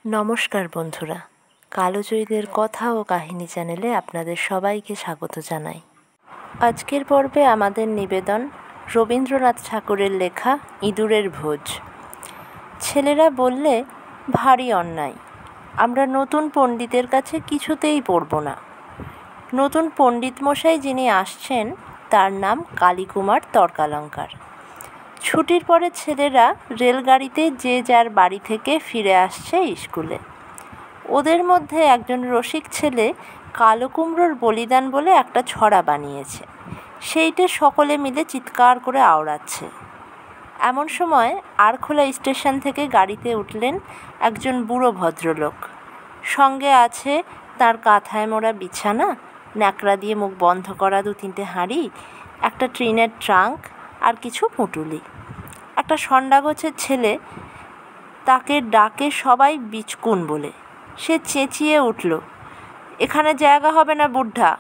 নমস্কার বন্ধুরা, কালজয়ীদের কথা ও কাহিনী চ্যানেলে আপনাদের সবাইকে স্বাগত জানাই। আজকের পর্বে আমাদের নিবেদন রবীন্দ্রনাথ ঠাকুরের লেখা ইঁদুরের ভোজ। ছেলেরা বললে, ভারী অন্যায়, আমরা নতুন পণ্ডিতের কাছে কিছুতেই পড়ব না। নতুন পণ্ডিত মশাই যিনি আসছেন তার নাম কালীকুমার তর্কালঙ্কার। ছুটির পরে ছেলেরা রেলগাড়িতে যে যার বাড়ি থেকে ফিরে আসছে স্কুলে। ওদের মধ্যে একজন রসিক ছেলে কালো কুমড়োর বলিদান বলে একটা ছড়া বানিয়েছে, সেইটে সকলে মিলে চিৎকার করে আওড়াচ্ছে। এমন সময় আরখোলা স্টেশন থেকে গাড়িতে উঠলেন একজন বুড়ো ভদ্রলোক। সঙ্গে আছে তার কাঁথায় মোড়া বিছানা, ন্যাকড়া দিয়ে মুখ বন্ধ করা 2-3টে হাঁড়ি, একটা ট্রেনের ট্রাঙ্ক আর কিছু পুঁটুলি। একটা ষণ্ডাগোছের ছেলে, তাকে ডাকে সবাই বিচকুন বলে। সে চেঁচিয়ে উঠল, এখানে জায়গা হবে না বুদ্ধা,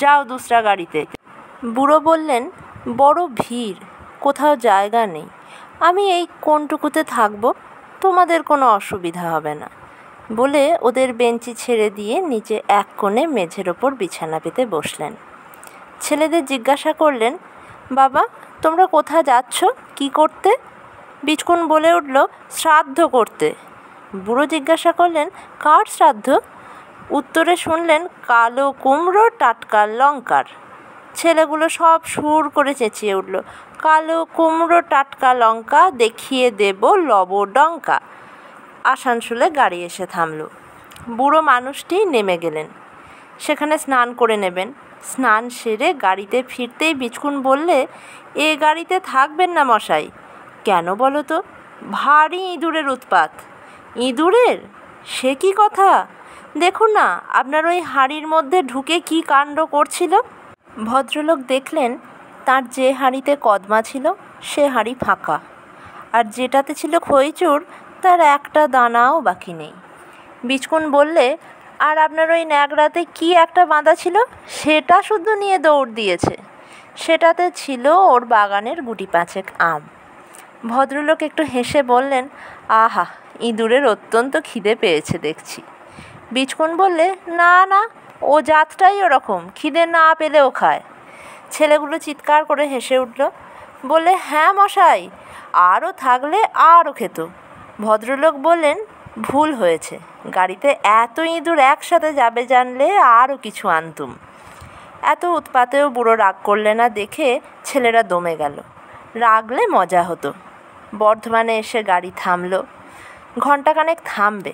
যাও দুসরা গাড়িতে। বুড়ো বললেন, বড় ভিড়, কোথাও জায়গা নেই, আমি এই কোনটুকুতে থাকবো, তোমাদের কোনো অসুবিধা হবে না বলে ওদের বেঞ্চি ছেড়ে দিয়ে নিচে এক কোণে মেঝের ওপর বিছানা পেতে বসলেন। ছেলেদের জিজ্ঞাসা করলেন, বাবা তোমরা কোথা যাচ্ছ, কি করতে? বিচকুন বলে উঠল, শ্রাদ্ধ করতে। বুড়ো জিজ্ঞাসা করলেন, কার শ্রাদ্ধ? উত্তরে শুনলেন, কালো কুমড়ো টাটকা লঙ্কার। ছেলেগুলো সব সুর করে চেঁচিয়ে উঠল, কালো কুমড়ো টাটকা লঙ্কা দেখিয়ে দেব লবডঙ্কা। আসানসোলে গাড়ি এসে থামল। বুড়ো মানুষটি নেমে গেলেন, সেখানে স্নান করে নেবেন। স্নান সেরে গাড়িতে ফিরতেই বিচকুন বললে, এ গাড়িতে থাকবেন না মশাই। কেন বলো তো? ভারী ইঁদুরের উৎপাত। ইঁদুরের? সে কি কথা! দেখুন না আপনার ওই হাঁড়ির মধ্যে ঢুকে কি কাণ্ড করছিল। ভদ্রলোক দেখলেন তার যে হাঁড়িতে কদমা ছিল সে হাঁড়ি ফাঁকা, আর যেটাতে ছিল খইচুর তার একটা দানাও বাকি নেই। বিচকুন বললে, আর আপনার ওই ন্যাকড়াতে কি একটা বাঁধা ছিল, সেটা শুধু নিয়ে দৌড় দিয়েছে। সেটাতে ছিল ওর বাগানের 5 আম। ভদ্রলোক একটু হেসে বললেন, আহা, ইঁদুরের অত্যন্ত খিদে পেয়েছে দেখছি। বিচকুন বললে, না না, ও জাতটাই ওরকম, খিদে না পেলেও খায়। ছেলেগুলো চিৎকার করে হেসে উঠল, বললে, হ্যাঁ মশাই, আরও থাকলে আরও খেত। ভদ্রলোক বললেন, ভুল হয়েছে, গাড়িতে এত ইঁদুর একসাথে যাবে জানলে আরও কিছু আনতুম। এত উৎপাতেও বুড়ো রাগ করলে না দেখে ছেলেরা দমে গেল। রাগলে মজা হতো। বর্ধমানে এসে গাড়ি থামল। ঘণ্টাখানেক থামবে,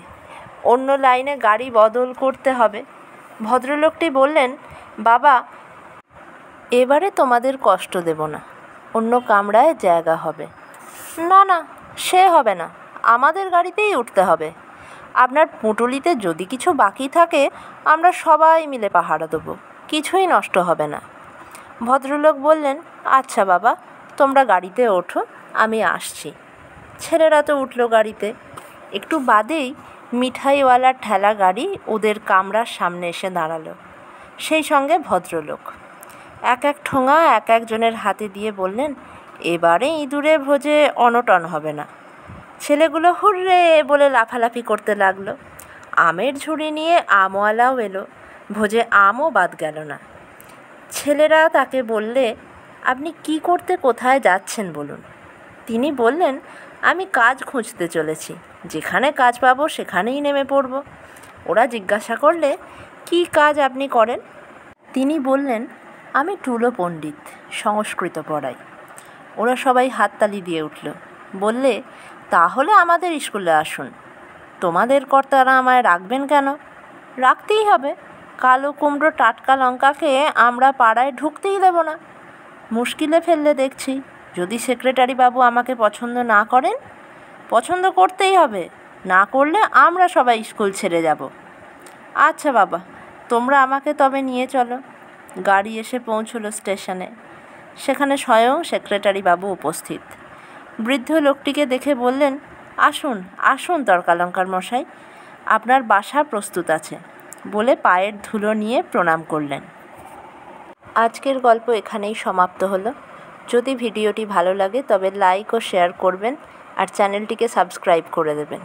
অন্য লাইনে গাড়ি বদল করতে হবে। ভদ্রলোকটি বললেন, বাবা এবারে তোমাদের কষ্ট দেব না, অন্য কামরায় জায়গা হবে। না না, সে হবে না, আমাদের গাড়িতেই উঠতে হবে। আপনার পুঁটুলিতে যদি কিছু বাকি থাকে আমরা সবাই মিলে পাহারা দেবো, কিছুই নষ্ট হবে না। ভদ্রলোক বললেন, আচ্ছা বাবা, তোমরা গাড়িতে ওঠো, আমি আসছি। ছেলেরা তো উঠল গাড়িতে। একটু বাদেই মিঠাইওয়ালার ঠেলা গাড়ি ওদের কামরার সামনে এসে দাঁড়ালো, সেই সঙ্গে ভদ্রলোক। এক এক ঠোঙা এক একজনের হাতে দিয়ে বললেন, এবারে ইঁদুরে ভোজে অনটন হবে না। ছেলেগুলো হুররে বলে লাফালাফি করতে লাগলো। আমের ঝুড়ি নিয়ে আমওয়ালাও এলো, ভোজে আমও বাদ গেল না। ছেলেরা তাকে বললে, আপনি কি করতে কোথায় যাচ্ছেন বলুন। তিনি বললেন, আমি কাজ খুঁজতে চলেছি, যেখানে কাজ পাবো সেখানেই নেমে পড়ব। ওরা জিজ্ঞাসা করলে, কি কাজ আপনি করেন? তিনি বললেন, আমি টুলো পণ্ডিত, সংস্কৃত পড়াই। ওরা সবাই হাততালি দিয়ে উঠল। বললে, তাহলে আমাদের স্কুলে আসুন। তোমাদের কর্তারা আমায় রাখবেন কেন? রাখতেই হবে, কালো কুমড়ো টাটকা লঙ্কাকে আমরা পাড়ায় ঢুকতেই দেব না। মুশকিলে ফেললে দেখছি, যদি সেক্রেটারি বাবু আমাকে পছন্দ না করেন? পছন্দ করতেই হবে, না করলে আমরা সবাই স্কুল ছেড়ে যাব। আচ্ছা বাবা, তোমরা আমাকে তবে নিয়ে চলো। গাড়ি এসে পৌঁছলো স্টেশনে। সেখানে স্বয়ং সেক্রেটারি বাবু উপস্থিত। বৃদ্ধ লোকটিকে দেখে বললেন, আসুন আসুন তর্কালঙ্কার মশাই, আপনার বাসা প্রস্তুত আছে বলে পায়ের ধুলো নিয়ে প্রণাম করলেন। আজকের গল্প এখানেই সমাপ্ত হলো। যদি ভিডিওটি ভালো লাগে তবে লাইক ও শেয়ার করবেন আর চ্যানেলটিকে সাবস্ক্রাইব করে দেবেন।